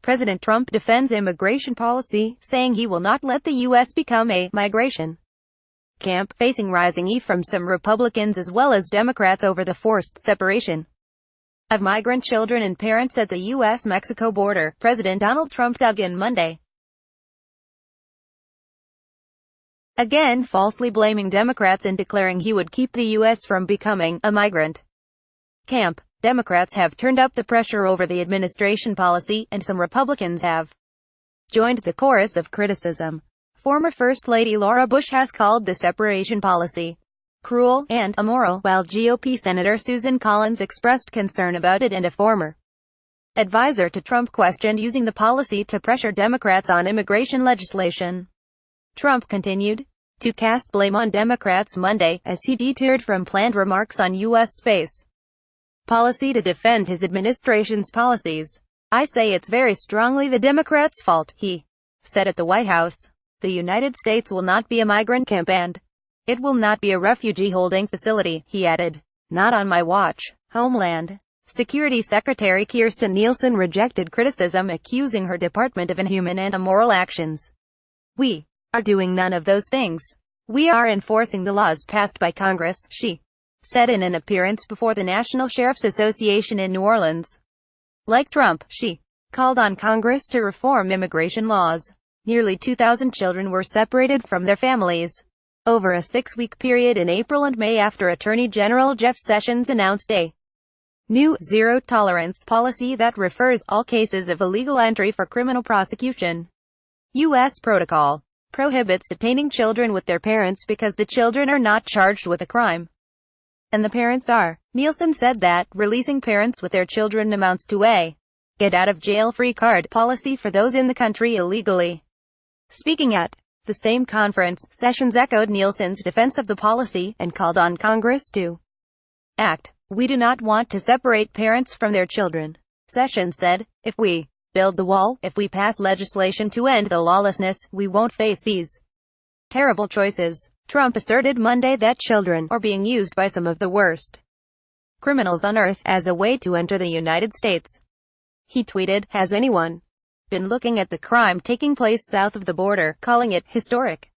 President Trump defends immigration policy, saying he will not let the U.S. become a migration camp, facing rising heat from some Republicans as well as Democrats over the forced separation of migrant children and parents at the U.S.-Mexico border. President Donald Trump dug in Monday, again falsely blaming Democrats and declaring he would keep the U.S. from becoming a migrant camp. Democrats have turned up the pressure over the administration policy, and some Republicans have joined the chorus of criticism. Former First Lady Laura Bush has called the separation policy cruel and immoral, while GOP Senator Susan Collins expressed concern about it, and a former advisor to Trump questioned using the policy to pressure Democrats on immigration legislation. Trump continued to cast blame on Democrats Monday, as he detoured from planned remarks on U.S. space policy to defend his administration's policies. "I say it's very strongly the Democrats' fault," he said at the White House. "The United States will not be a migrant camp, and it will not be a refugee holding facility," he added. "Not on my watch." Homeland Security Secretary Kirstjen Nielsen rejected criticism accusing her department of inhuman and immoral actions. "We are doing none of those things. We are enforcing the laws passed by Congress," she said in an appearance before the National Sheriff's Association in New Orleans. Like Trump, she called on Congress to reform immigration laws. Nearly 2,000 children were separated from their families over a 6-week period in April and May after Attorney General Jeff Sessions announced a new zero-tolerance policy that refers all cases of illegal entry for criminal prosecution. U.S. protocol prohibits detaining children with their parents because the children are not charged with a crime, and the parents are. Nielsen said that releasing parents with their children amounts to a get-out-of-jail-free card policy for those in the country illegally. Speaking at the same conference, Sessions echoed Nielsen's defense of the policy, and called on Congress to act. "We do not want to separate parents from their children," Sessions said. "If we build the wall, if we pass legislation to end the lawlessness, we won't face these terrible choices." Trump asserted Monday that children are being used by some of the worst criminals on earth as a way to enter the United States. He tweeted, "Has anyone been looking at the crime taking place south of the border, calling it historic?